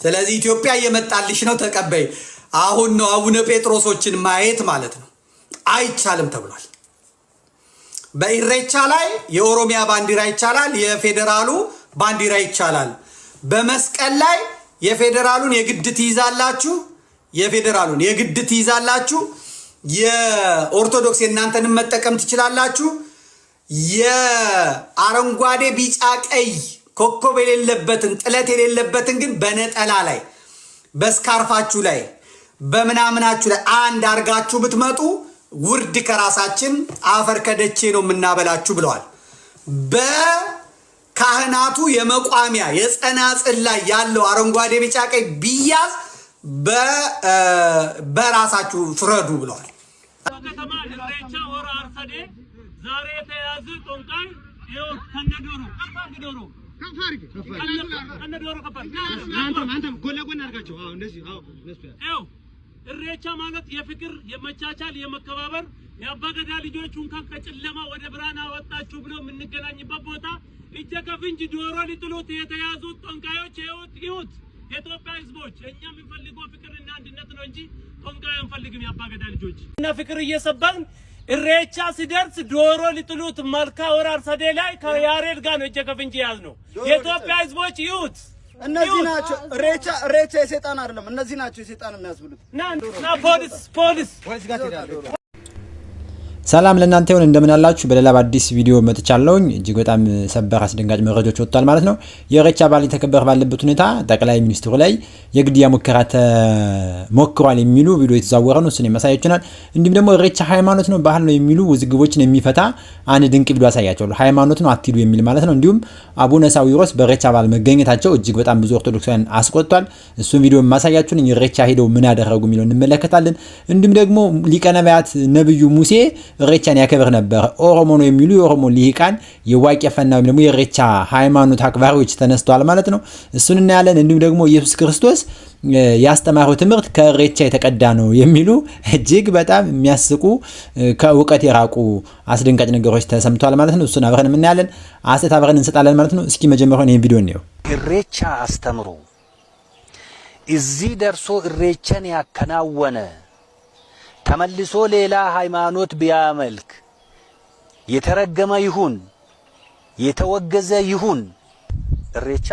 ስለዚህ ኢትዮጵያ እየመጣልሽ ነው ተቀበይ። አሁን ነው አቡነ ጴጥሮሶችን ማየት ማለት ነው። አይቻልም ተብሏል። በኢሬቻ ላይ የኦሮሚያ ባንዲራ ይቻላል፣ የፌደራሉ ባንዲራ ይቻላል። በመስቀል ላይ የፌደራሉን የግድ ትይዛላችሁ፣ የፌደራሉን የግድ ትይዛላችሁ። የኦርቶዶክስ የእናንተንም መጠቀም ትችላላችሁ። የአረንጓዴ ቢጫ ቀይ ኮከብ የሌለበትን ጥለት የሌለበትን ግን በነጠላ ላይ በስካርፋችሁ ላይ በምናምናችሁ ላይ አንድ አርጋችሁ ብትመጡ ውርድ ከራሳችን አፈር ከደቼ ነው የምናበላችሁ ብለዋል። በካህናቱ የመቋሚያ የጸናጽል ላይ ያለው አረንጓዴ ቢጫ ቀይ ቢያዝ በራሳችሁ ፍረዱ ብለዋል። ከተማ ኢሬቻ ሆራ አርሰዴ ዛሬ የተያዘ ጦንቃይ ይኸው ከነዶሮ ከነዶሮ አንተም ጎን ለጎን አድርጋቸው። አዎ እንደዚህ አዎ ነሱ ያው ኢሬቻ ማለት የፍቅር የመቻቻል የመከባበር የአባገዳ ልጆቹን ከጨለማ ወደ ብርሃን አወጣችሁ ብሎ የምንገናኝበት ቦታ እጀ ከፍንጅ ዶሮ ሊጥሉት የተያዙት ጦንቃዮች ይሁት የኢትዮጵያ ህዝቦች እኛ የምንፈልገው ፍቅርና አንድነት ነው እንጂ ጦንቃይ አንፈልግም። የአባገዳ ልጆች እና ፍቅር እየሰባን ኢሬቻ ሲደርስ ዶሮ ሊጥሉት መልካ ሆራ አርሰዴ ላይ ከያሬድ ጋር ነው እጀ ከፍንጅ ያዝ ነው። የኢትዮጵያ ህዝቦች ይሁት እነዚህ ናቸው። ኢሬቻ የሰይጣን አይደለም። እነዚህ ናቸው የሰይጣን የሚያስብሉት። ና ፖሊስ ሰላም ለእናንተ ይሁን። እንደምን አላችሁ? በሌላ በአዲስ ቪዲዮ መጥቻለሁኝ። እጅግ በጣም ሰበር አስደንጋጭ መረጃዎች ወጥቷል ማለት ነው። የኢሬቻ በዓል ተከበር ባለበት ሁኔታ ጠቅላይ ሚኒስትሩ ላይ የግድያ ሙከራ ተሞክሯል የሚሉ ቪዲዮ የተዛወረ ነው። እሱን የሚያሳያችሁናል። እንዲሁም ደግሞ ኢሬቻ ሃይማኖት ነው ባህል ነው የሚሉ ውዝግቦችን የሚፈታ አንድ ድንቅ ቪዲዮ አሳያችኋለሁ። ሃይማኖት ነው አትሂዱ የሚል ማለት ነው። እንዲሁም አቡነ ሳዊሮስ በኢሬቻ በዓል መገኘታቸው እጅግ በጣም ብዙ ኦርቶዶክሳውያን አስቆጥቷል። እሱን ቪዲዮ የማሳያችሁን ኢሬቻ ሄደው ምን ያደረጉ የሚለው እንመለከታለን። እንዲሁም ደግሞ ሊቀ ነቢያት ነብዩ ሙሴ ኢሬቻን ያከብር ነበር ኦሮሞ ነው የሚሉ የኦሮሞ ሊቃን የዋቄፈና ወይም ደግሞ የኢሬቻ ሃይማኖት አክባሪዎች ተነስተዋል ማለት ነው። እሱን እናያለን። እንዲሁም ደግሞ ኢየሱስ ክርስቶስ ያስተማረው ትምህርት ከኢሬቻ የተቀዳ ነው የሚሉ እጅግ በጣም የሚያስቁ ከእውቀት የራቁ አስደንጋጭ ነገሮች ተሰምተዋል ማለት ነው። እሱን አብረን እናያለን። አስተት አብረን እንሰጣለን ማለት ነው። እስኪ መጀመሪያውን ይሄን ቪዲዮ እንየው። ኢሬቻ አስተምሮ እዚህ ደርሶ ኢሬቻን ያከናወነ ተመልሶ ሌላ ሃይማኖት ቢያመልክ የተረገመ ይሁን የተወገዘ ይሁን ኢሬቻ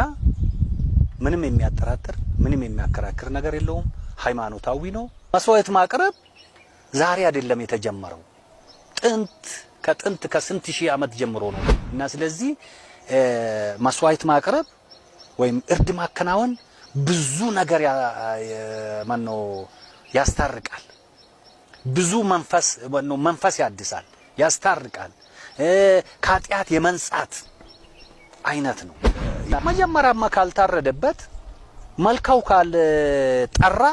ምንም የሚያጠራጥር ምንም የሚያከራክር ነገር የለውም። ሃይማኖታዊ ነው። መስዋዕት ማቅረብ ዛሬ አይደለም የተጀመረው፣ ከጥንት ከስንት ሺህ ዓመት ጀምሮ ነው እና ስለዚህ መስዋዕት ማቅረብ ወይም እርድ ማከናወን ብዙ ነገር ያስታርቃል። ብዙ መንፈስ ያድሳል፣ ያስታርቃል። ከኃጢአት የመንጻት አይነት ነው። መጀመሪያማ ካልታረደበት መልካው ካልጠራ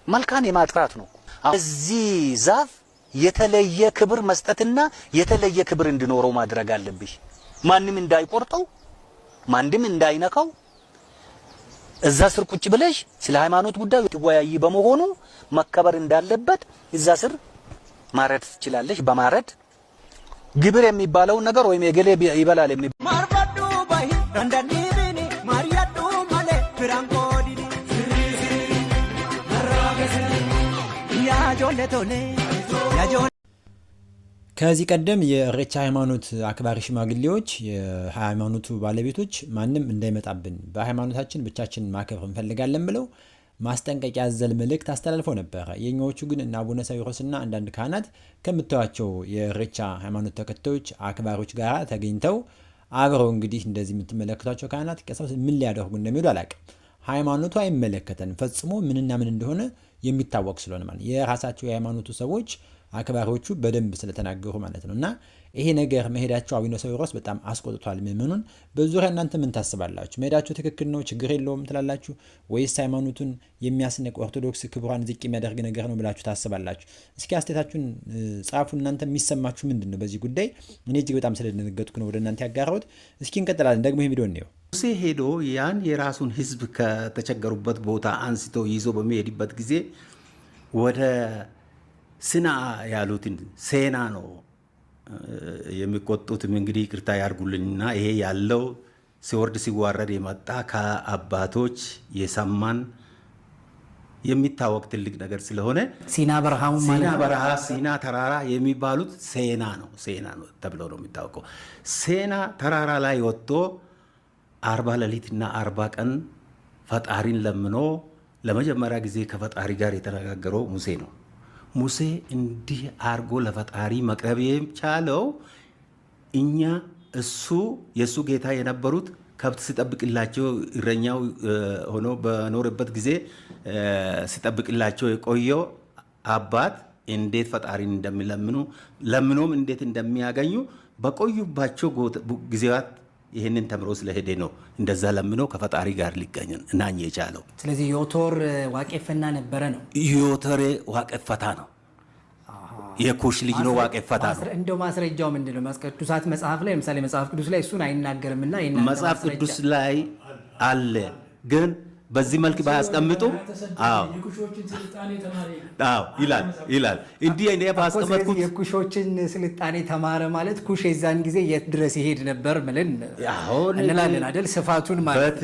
መልካን የማጥራት ነው። እዚህ ዛፍ የተለየ ክብር መስጠትና የተለየ ክብር እንዲኖረው ማድረግ አለብሽ። ማንም እንዳይቆርጠው፣ ማንም እንዳይነካው እዛ ስር ቁጭ ብለሽ ስለ ሃይማኖት ጉዳይ ትወያይ በመሆኑ መከበር እንዳለበት እዛ ስር ማረድ ትችላለሽ። በማረድ ግብር የሚባለው ነገር ወይም የገሌ ይበላል ማርባዱ ባይ እንደኒብኒ ማርያዱ ማለ ፍራንኮዲ ያጆለቶኔ ከዚህ ቀደም የኢሬቻ ሃይማኖት አክባሪ ሽማግሌዎች የሃይማኖቱ ባለቤቶች ማንም እንዳይመጣብን በሃይማኖታችን ብቻችን ማከብር እንፈልጋለን ብለው ማስጠንቀቂያ ያዘለ መልእክት አስተላልፈው ነበር። የኛዎቹ ግን እና አቡነ ሳዊሮስና አንዳንድ ካህናት ከምታዩቸው የኢሬቻ ሃይማኖት ተከታዮች አክባሪዎች ጋር ተገኝተው አብረው እንግዲህ እንደዚህ የምትመለከቷቸው ካህናት ቀሳውስት ምን ሊያደርጉ እንደሚሄዱ አላውቅም። ሃይማኖቱ አይመለከተንም ፈጽሞ ምንና ምን እንደሆነ የሚታወቅ ስለሆነ ማለት የራሳቸው የሃይማኖቱ ሰዎች አክባሪዎቹ በደንብ ስለተናገሩ ማለት ነውና ይሄ ነገር መሄዳቸው አቡነ ሳዊሮስ በጣም አስቆጥቷል ምእመኑን። በዙሪያ እናንተ ምን ታስባላችሁ? መሄዳቸው ትክክል ነው ችግር የለውም ትላላችሁ ወይስ ሃይማኖቱን የሚያስነቅ ኦርቶዶክስ ክብሯን ዝቅ የሚያደርግ ነገር ነው ብላችሁ ታስባላችሁ? እስኪ አስተያየታችሁን ጻፉ። እናንተ የሚሰማችሁ ምንድነው በዚህ ጉዳይ? እኔ እጅግ በጣም ስለደነገጥኩ ነው ወደ እናንተ ያጋራሁት። እስኪ እንቀጥላለን። ደግሞ ይሄ ቪዲዮ ነው ሙሴ ሄዶ ያን የራሱን ህዝብ ከተቸገሩበት ቦታ አንስቶ ይዞ በሚሄድበት ጊዜ ወደ ስና ያሉትን ሴና ነው የሚቆጡት። እንግዲህ ይቅርታ ያርጉልኝና ይሄ ያለው ሲወርድ ሲዋረድ የመጣ ከአባቶች የሰማን የሚታወቅ ትልቅ ነገር ስለሆነ ሲና በረሃው ማለት ሲና በረሃ ሲና ተራራ የሚባሉት ሴና ነው ተብሎ ነው የሚታወቀው። ሴና ተራራ ላይ ወጥቶ 40 ሌሊትና 40 ቀን ፈጣሪን ለምኖ ለመጀመሪያ ጊዜ ከፈጣሪ ጋር የተነጋገረው ሙሴ ነው። ሙሴ እንዲህ አርጎ ለፈጣሪ መቅረብ የቻለው እኛ እሱ የሱ ጌታ የነበሩት ከብት ሲጠብቅላቸው እረኛው ሆኖ በኖርበት ጊዜ ሲጠብቅላቸው የቆየው አባት እንዴት ፈጣሪን እንደሚለምኑ ለምኖም እንዴት እንደሚያገኙ በቆዩባቸው ጊዜያት ይሄንን ተምሮ ስለሄደ ነው እንደዛ ለምኖ ከፈጣሪ ጋር ሊገኝ እናኝ የቻለው። ስለዚህ ዮቶር ዋቄፈና ነበረ ነው። ዮቶር ዋቄፈታ ነው። የኩሽ ልጅ ነው ዋቄፈታ ነው። እንደው ማስረጃው ምንድነው? ቅዱሳት መጽሐፍ ላይ ለምሳሌ መጽሐፍ ቅዱስ ላይ እሱን አይናገርምና መጽሐፍ ቅዱስ ላይ አለ ግን በዚህ መልክ ባያስቀምጡ ይላል እንዲህ እኔ ባስቀመጥኩት የኩሾችን ስልጣኔ ተማረ ማለት ኩሽ የዛን ጊዜ የት ድረስ ይሄድ ነበር ምልን እንላለን አይደል? ስፋቱን ማለት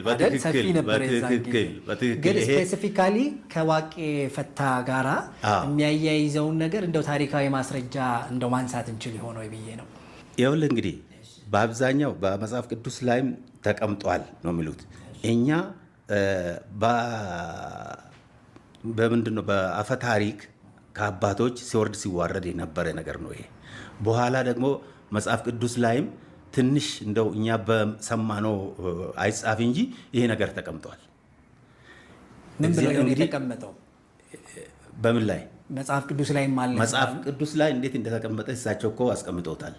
በትክክል ግን ስፔሲፊካሊ ከዋቄ ፈታ ጋራ የሚያያይዘውን ነገር እንደው ታሪካዊ ማስረጃ እንደው ማንሳት እንችል ይሆን ወይ ብዬ ነው። ይኸውልህ እንግዲህ በአብዛኛው በመጽሐፍ ቅዱስ ላይም ተቀምጧል ነው የሚሉት። እኛ በምንድነው በአፈ ታሪክ ከአባቶች ሲወርድ ሲዋረድ የነበረ ነገር ነው ይሄ። በኋላ ደግሞ መጽሐፍ ቅዱስ ላይም ትንሽ እንደው እኛ በሰማነው አይጻፍ እንጂ ይሄ ነገር ተቀምጧል። ምን ብለው የተቀመጠው? በምን ላይ? መጽሐፍ ቅዱስ ላይ ማለት መጽሐፍ ቅዱስ ላይ እንዴት እንደተቀመጠ እሳቸው እኮ አስቀምጦታል።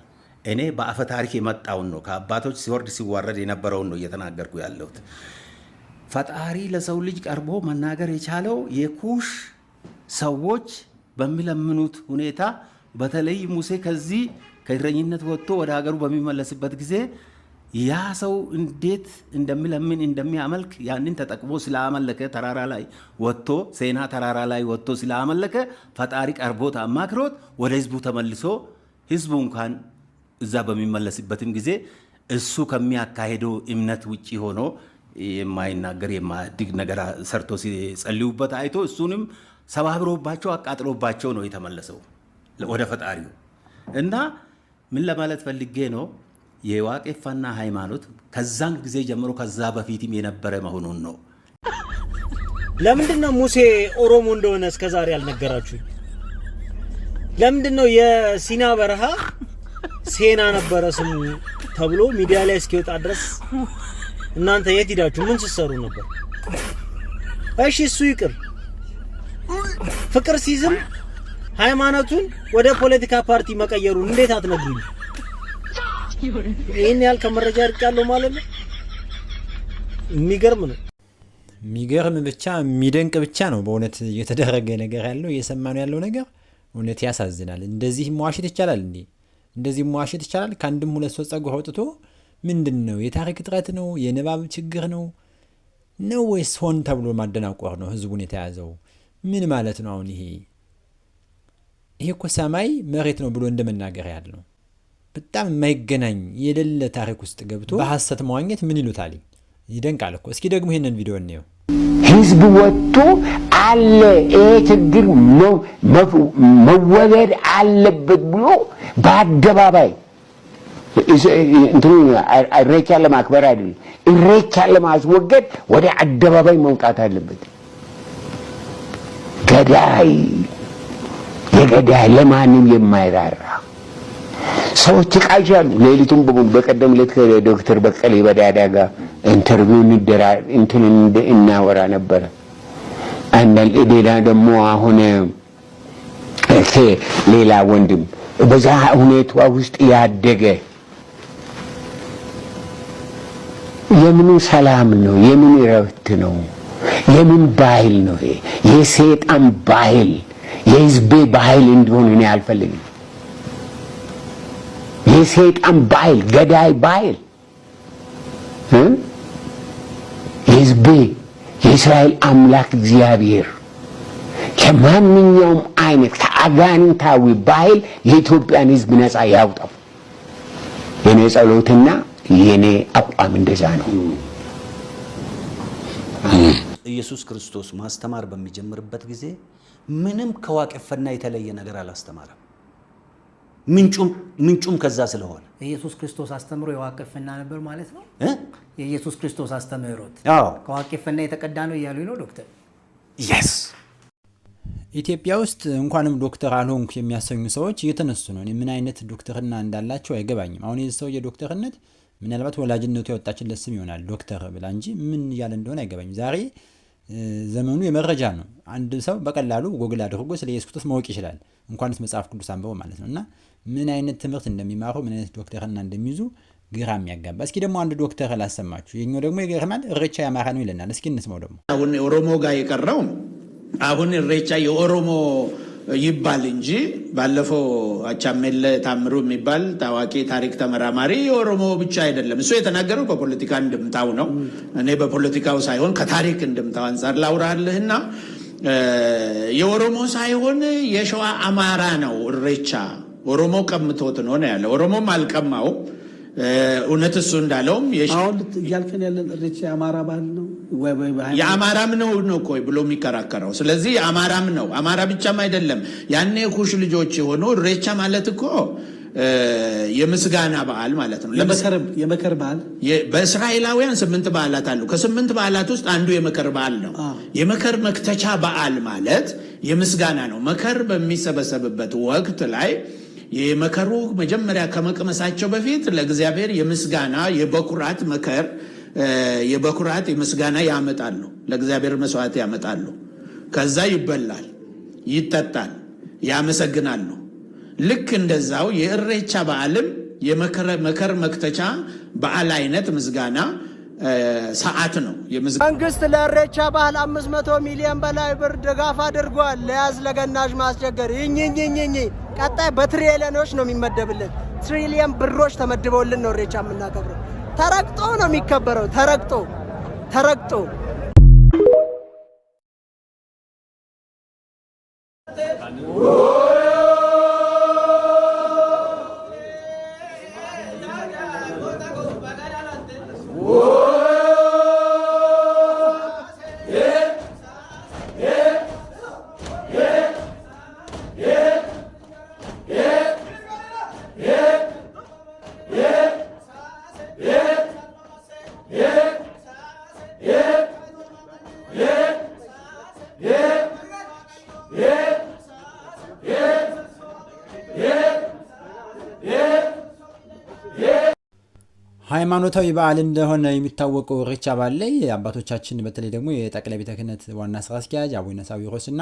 እኔ በአፈ ታሪክ የመጣውን ነው ከአባቶች ሲወርድ ሲዋረድ የነበረውን ነው እየተናገርኩ ያለሁት። ፈጣሪ ለሰው ልጅ ቀርቦ መናገር የቻለው የኩሽ ሰዎች በሚለምኑት ሁኔታ፣ በተለይ ሙሴ ከዚህ ከእረኝነት ወጥቶ ወደ ሀገሩ በሚመለስበት ጊዜ ያ ሰው እንዴት እንደሚለምን እንደሚያመልክ ያንን ተጠቅሞ ስላመለከ ተራራ ላይ ወጥቶ ሴና ተራራ ላይ ወጥቶ ስላመለከ ፈጣሪ ቀርቦት አማክሮት ወደ ህዝቡ ተመልሶ ህዝቡ እንኳን እዛ በሚመለስበትም ጊዜ እሱ ከሚያካሄደው እምነት ውጪ ሆኖ የማይናገር የማያድግ ነገር ሰርቶ ሲጸልዩበት አይቶ እሱንም ሰባብሮባቸው አቃጥሎባቸው ነው የተመለሰው ወደ ፈጣሪው። እና ምን ለማለት ፈልጌ ነው የዋቄፈና ሃይማኖት ከዛን ጊዜ ጀምሮ ከዛ በፊትም የነበረ መሆኑን ነው። ለምንድነው ሙሴ ኦሮሞ እንደሆነ እስከዛሬ ያልነገራችሁ? ለምንድነው የሲና በረሃ ሴና ነበረ ስሙ ተብሎ ሚዲያ ላይ እስኪወጣ ድረስ እናንተ የት ሄዳችሁ ምን ሲሰሩ ነበር? እሺ እሱ ይቅር፣ ፍቅር ሲዝም ሃይማኖቱን ወደ ፖለቲካ ፓርቲ መቀየሩን እንዴት አትነግሩኝ? ይሄን ያህል ከመረጃ ርቃለሁ ማለት ነው። የሚገርም ነው። የሚገርም ብቻ የሚደንቅ ብቻ ነው በእውነት እየተደረገ ነገር ያለው እየሰማነው ያለው ነገር እውነት ያሳዝናል። እንደዚህ መዋሸት ይቻላል እንዴ? እንደዚህ መዋሸት ይቻላል? ከአንድም ሁለት ሶስት ጸጉር አውጥቶ ምንድን ነው? የታሪክ እጥረት ነው? የንባብ ችግር ነው ወይስ ሆን ተብሎ ማደናቆር ነው ህዝቡን የተያዘው? ምን ማለት ነው አሁን? ይሄ እኮ ሰማይ መሬት ነው ብሎ እንደመናገር ያለ ነው። በጣም የማይገናኝ የሌለ ታሪክ ውስጥ ገብቶ በሐሰት መዋኘት ምን ይሉታል? ይደንቃል እኮ። እስኪ ደግሞ ይሄንን ቪዲዮ እንየው። ህዝብ ወጥቶ አለ ይሄ ችግር መወገድ አለበት ብሎ በአደባባይ ኢሬቻ ለማክበር አይደለም፣ ኢሬቻ ለማስወገድ ወደ አደባባይ መውጣት አለበት። ገዳይ የገዳይ ለማንም የማይራራ ሰዎች ቃዣሉ። ሌሊቱን በቀደም ዕለት ከዶክተር በቀለ በዳዳ ጋር ኢንተርቪው እናወራ ነበረ። አንዳንድ ሌላ ደግሞ አሁን ሌላ ወንድም በዛ ሁኔታ ውስጥ ያደገ የምን ሰላም ነው? የምን ረፍት ነው? የምን ባህል ነው? የሰይጣን ባህል የህዝቤ ባህል እንዲሆን እኔ አልፈልግም። የሰይጣን ባህል ገዳይ ባህል የህዝቤ የእስራኤል አምላክ እግዚአብሔር ከማንኛውም አይነት ከአጋንንታዊ ባህል የኢትዮጵያን ህዝብ ነፃ ያውጣው። የኔ ጸሎትና የኔ አቋም እንደዛ ነው። ኢየሱስ ክርስቶስ ማስተማር በሚጀምርበት ጊዜ ምንም ከዋቄፈና የተለየ ነገር አላስተማረም። ምንጩም ከዛ ስለሆነ ኢየሱስ ክርስቶስ አስተምሮ የዋቄፈና ነበር ማለት ነው። የኢየሱስ ክርስቶስ አስተምህሮት ከዋቄፈና የተቀዳ ነው እያሉ ነው ዶክተር። yes ኢትዮጵያ ውስጥ እንኳንም ዶክተር አልሆንኩ የሚያሰኙ ሰዎች እየተነሱ ነው። ምን አይነት ዶክተርና እንዳላቸው አይገባኝም። አሁን የዚህ ሰው የዶክተርነት ምናልባት ወላጅነቱ ያወጣችለት ስም ይሆናል ዶክተር ብላ እንጂ ምን እያለ እንደሆነ አይገባኝም። ዛሬ ዘመኑ የመረጃ ነው። አንድ ሰው በቀላሉ ጎግል አድርጎ ስለ ኢየሱስ ክርስቶስ ማወቅ ይችላል፣ እንኳንስ መጽሐፍ ቅዱስ አንብቦ ማለት ነው። እና ምን አይነት ትምህርት እንደሚማሩ ምን አይነት ዶክተርና እንደሚይዙ ግራ የሚያጋባ። እስኪ ደግሞ አንድ ዶክተር ላሰማችሁ። የኛው ደግሞ ይገርማል። እሬቻ የአማራ ነው ይለናል። እስኪ እንስማው ደግሞ። አሁን ኦሮሞ ጋር የቀረው አሁን እሬቻ የኦሮሞ ይባል እንጂ ባለፈው አቻሜለ ታምሩ የሚባል ታዋቂ ታሪክ ተመራማሪ የኦሮሞ ብቻ አይደለም። እሱ የተናገረው በፖለቲካ እንድምታው ነው። እኔ በፖለቲካው ሳይሆን ከታሪክ እንድምታው አንጻር ላውራልህና የኦሮሞ ሳይሆን የሸዋ አማራ ነው እሬቻ። ኦሮሞ ቀምቶት ነው ያለ። ኦሮሞም አልቀማው። እውነት እሱ እንዳለውም አሁን እያልከን ያለን እሬቻ የአማራ ባህል ነው የአማራም ነው እኮ ብሎ የሚከራከረው። ስለዚህ የአማራም ነው። አማራ ብቻም አይደለም። ያኔ ኩሽ ልጆች የሆኑ እሬቻ ማለት እኮ የምስጋና በዓል ማለት ነው። የመከር በዓል በእስራኤላውያን 8 በዓላት አሉ። ከ8 በዓላት ውስጥ አንዱ የመከር በዓል ነው። የመከር መክተቻ በዓል ማለት የምስጋና ነው። መከር በሚሰበሰብበት ወቅት ላይ የመከሩ መጀመሪያ ከመቅመሳቸው በፊት ለእግዚአብሔር የምስጋና የበኩራት መከር የበኩራት የምስጋና ያመጣሉ። ለእግዚአብሔር መስዋዕት ያመጣሉ። ከዛ ይበላል፣ ይጠጣል፣ ያመሰግናሉ። ልክ እንደዛው የእሬቻ በዓልም የመከር መክተቻ በዓል አይነት ምስጋና ሰዓት ነው። መንግስት ለእሬቻ በዓል 500 ሚሊዮን በላይ ብር ድጋፍ አድርጓል። ለያዝ ለገናዥ ማስቸገር ይኝኝኝኝ ቀጣይ በትሪሊዮኖች ነው የሚመደብልን። ትሪሊየን ብሮች ተመድበውልን ነው እሬቻ የምናከብረው። ተረግጦ ነው የሚከበረው። ተረግጦ ሃይማኖታዊ በዓል እንደሆነ የሚታወቀው እሬቻ በዓል ላይ አባቶቻችን በተለይ ደግሞ የጠቅላይ ቤተ ክህነት ዋና ስራ አስኪያጅ አቡነ ሳዊሮስ እና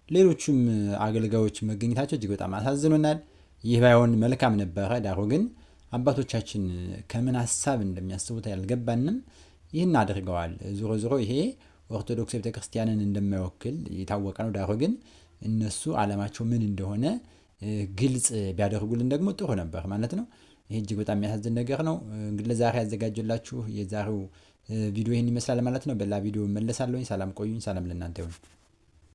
ሌሎችም አገልጋዮች መገኘታቸው እጅግ በጣም አሳዝኖናል። ይህ ባይሆን መልካም ነበረ። ዳሩ ግን አባቶቻችን ከምን ሀሳብ እንደሚያስቡት ያልገባንም ይህን አድርገዋል። ዞሮ ዞሮ ይሄ ኦርቶዶክስ ቤተክርስቲያንን እንደማይወክል የታወቀ ነው። ዳሩ ግን እነሱ ዓላማቸው ምን እንደሆነ ግልጽ ቢያደርጉልን ደግሞ ጥሩ ነበር ማለት ነው። ይሄ እጅግ በጣም የሚያሳዝን ነገር ነው። እንግዲህ ለዛሬ ያዘጋጀላችሁ የዛሬው ቪዲዮ ይህን ይመስላል ማለት ነው። በሌላ ቪዲዮ መለሳለሁኝ። ሰላም ቆዩኝ። ሰላም ለእናንተ ይሁን።